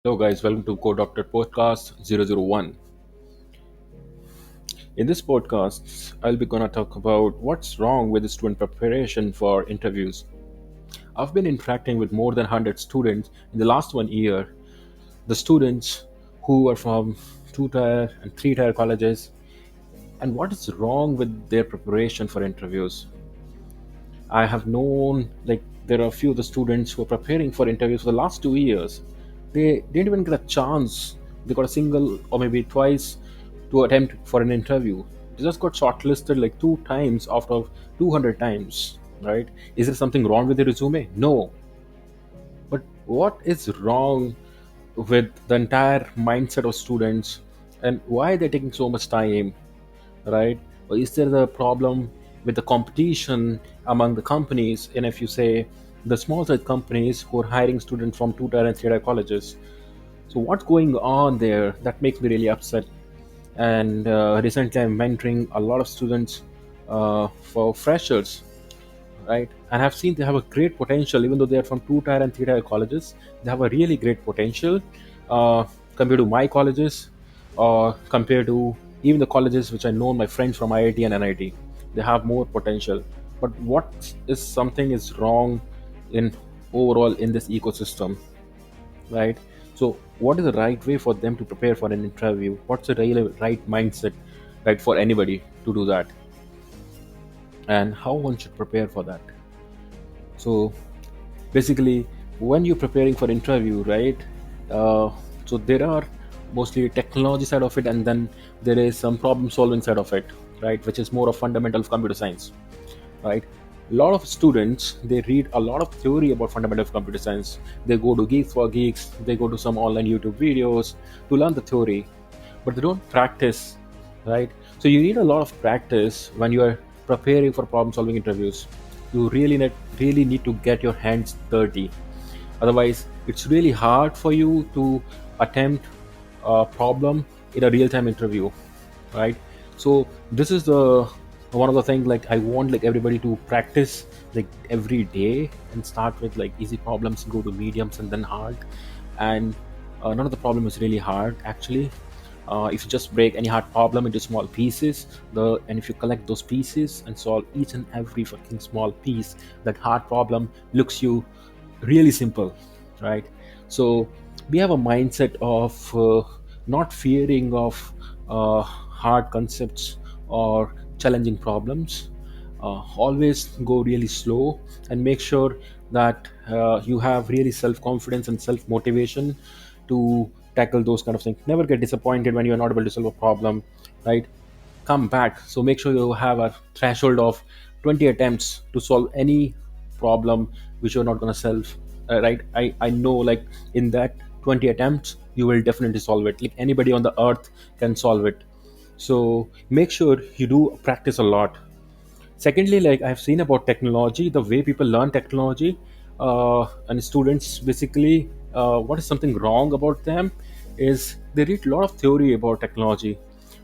Hello, guys. Welcome to Codedoctor Podcast 001. In this podcast, I'll be gonna talk about what's wrong with the student preparation for interviews. I've been interacting with more than 100 students in the last 1 year. The students who are from two-tier and three-tier colleges, and what is wrong with their preparation for interviews. I have known like there are a few of the students who are preparing for interviews for the last 2 years. They didn't even get a chance. They got a single or maybe twice to attempt for an interview. They just got shortlisted like two times out of 200 times, right? Is there something wrong with the resume? No. But what is wrong with the entire mindset of students and why they're taking so much time, right? Or is there the problem with the competition among the companies? And if you say the small size companies who are hiring students from two-tier and three-tier colleges, so what's going on there? That makes me really upset. And recently, I'm mentoring a lot of students for freshers, right? And I've seen they have a great potential, even though they are from two-tier and three-tier colleges. They have a really great potential uh, compared to my colleges, or compared to even the colleges which I know my friends from IIT and NIT. They have more potential. But what is something is wrong in overall in this ecosystem, right? So, what is the right way for them to prepare for an interview? What's the really right mindset, right, for anybody to do that, and how one should prepare for that? So basically, when you're preparing for interview, right, uh, so there are mostly technology side of it, and then there is some problem solving side of it, right, which is more of fundamental of computer science, right? A lot of students, they read a lot of theory about fundamental of computer science. They go to Geeks for Geeks, they go to some online YouTube videos to learn the theory, but they don't practice, right? So you need a lot of practice when you are preparing for problem solving interviews. You really need to get your hands dirty. Otherwise, it's really hard for you to attempt a problem in a real time interview, right? So this is the one of the things like I want like everybody to practice like every day and start with like easy problems, go to mediums and then hard. And none of the problem is really hard actually. If you just break any hard problem into small pieces, and if you collect those pieces and solve each and every fucking small piece, that hard problem looks you really simple, right? So we have a mindset of not fearing of hard concepts or challenging problems. Always go really slow and make sure that you have really self confidence and self motivation to tackle those kind of things. Never get disappointed when you're not able to solve a problem, right? Come back. So make sure you have a threshold of 20 attempts to solve any problem which you're not going to solve, right? I know like in that 20 attempts you will definitely solve it. Like anybody on the earth can solve it. So make sure you do practice a lot. Secondly, like I've seen about technology, the way people learn technology, and students basically, what is something wrong about them is they read a lot of theory about technology,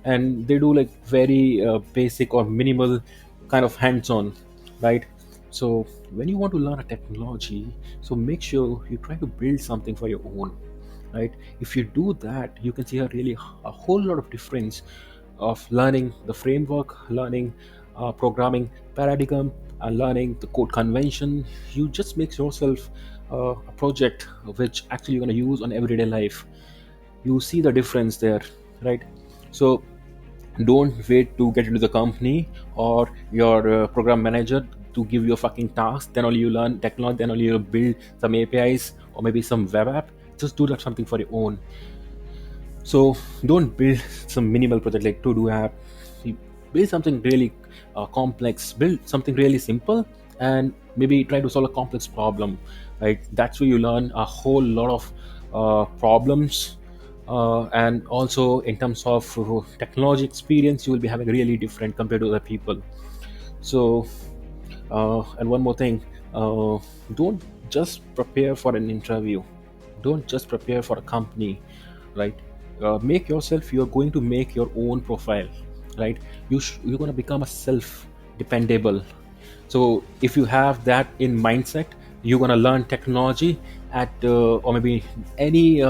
and they do like very basic or minimal kind of hands-on, right? So when you want to learn a technology, so make sure you try to build something for your own, right? If you do that, you can see a whole lot of difference of learning the framework, learning programming paradigm, and learning the code convention. You just make yourself a project which actually you're going to use on everyday life. You see the difference there, right? So don't wait to get into the company or your program manager to give you a fucking task, then only you learn technology, then only you build some APIs or maybe some web app. Just do that something for your own. So don't build some minimal project like to do app. You build something really complex, build something really simple, and maybe try to solve a complex problem, right? That's where you learn a whole lot of problems. And also in terms of technology experience, you will be having really different compared to other people. So and one more thing, don't just prepare for an interview, don't just prepare for a company, right? Make yourself, you're going to make your own profile, right? You're going to become a self dependable. So if you have that in mindset, you're going to learn technology at or maybe any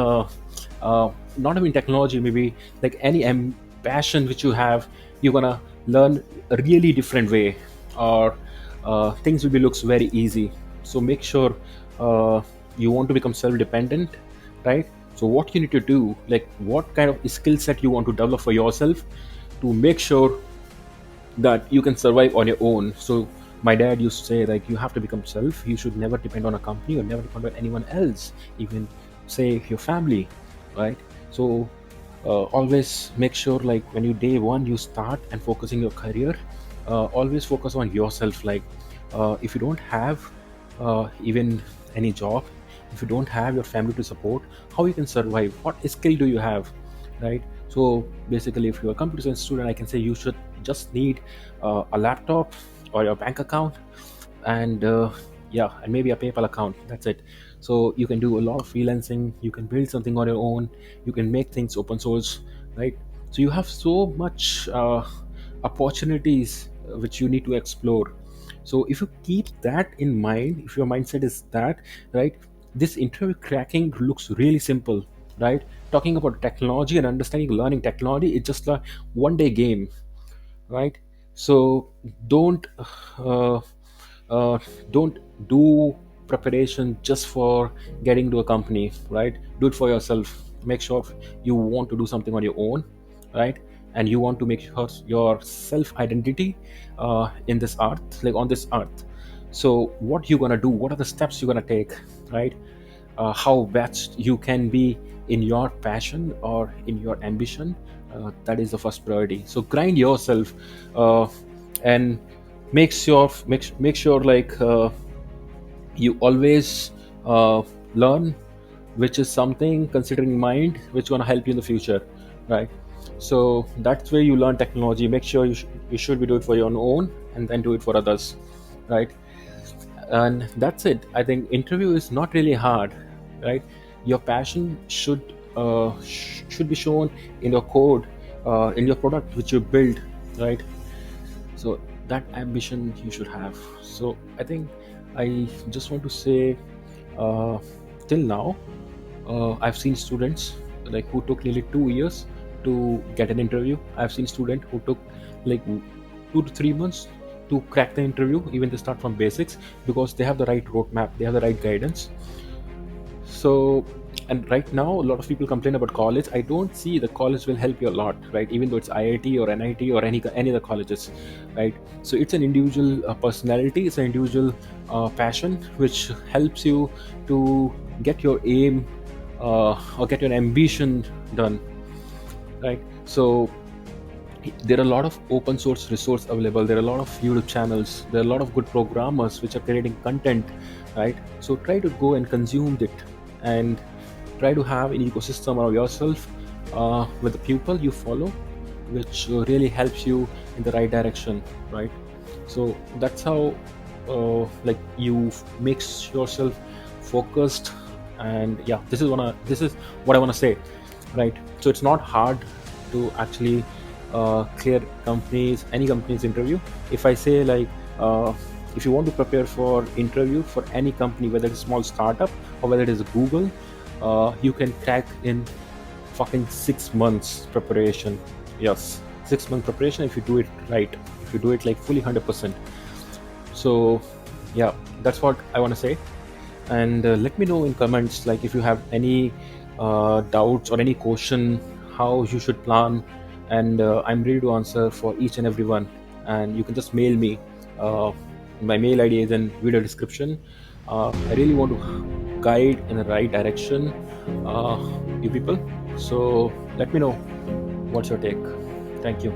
not even technology, maybe like any passion which you have, you're gonna learn a really different way, or things will be looks very easy. So make sure uh, you want to become self-dependent, right? So what you need to do, like what kind of skill set you want to develop for yourself to make sure that you can survive on your own. So my dad used to say, like, you have to become self. You should never depend on a company or never depend on anyone else, even say your family, right? So always make sure, like when you day one you start and focusing your career, always focus on yourself. Like if you don't have even any job, if you don't have your family to support, how you can survive? What skill do you have, right? So basically, if you're a computer science student, I can say you should just need a laptop or your bank account, and yeah, and maybe a PayPal account. That's it. So you can do a lot of freelancing. You can build something on your own. You can make things open source, right? So you have so much opportunities which you need to explore. So if you keep that in mind, if your mindset is that, right, this interview cracking looks really simple, right? Talking about technology and understanding, learning technology, it's just a one day game, right? So don't uh, uh, don't do preparation just for getting to a company, right? Do it for yourself. Make sure you want to do something on your own, right? And you want to make your self identity in this earth, like on this earth. So what you gonna do, what are the steps you're gonna take, right? How best you can be in your passion or in your ambition, that is the first priority. So grind yourself, uh, and make sure, like you always learn, which is something considering mind which gonna help you in the future, right? So that's where you learn technology. Make sure you should be do it for your own and then do it for others, right? And that's it. I think interview is not really hard, right? Your passion should be shown in your code, in your product which you build, right? So that ambition you should have. So I think I just want to say, uh, till now, I've seen students like who took nearly 2 years to get an interview. I've seen students who took like 2 to 3 months to crack the interview, even they start from basics, because they have the right roadmap, they have the right guidance. So, and right now a lot of people complain about college. I don't see the college will help you a lot, right? Even though it's IIT or NIT or any other colleges, right? So it's an individual personality, it's an individual passion which helps you to get your aim, or get your ambition done, right? So there are a lot of open source resource available, there are a lot of YouTube channels, there are a lot of good programmers which are creating content, right? So try to go and consume it, and try to have an ecosystem of yourself with the people you follow, which really helps you in the right direction, right? So that's how like you make yourself focused. And yeah, this is what I want to say, right? So it's not hard to actually clear any company's interview. If I say, like, if you want to prepare for interview for any company, whether it's a small startup or whether it is Google, you can crack in fucking 6 months preparation. Yes, 6 month preparation if you do it right, if you do it like fully 100%. So yeah, that's what I want to say. And let me know in comments, like if you have any doubts or any question, how you should plan. And I'm ready to answer for each and every one. And you can just mail me. My mail ID is in video description. I really want to guide in the right direction, uh, you people. So let me know what's your take. Thank you.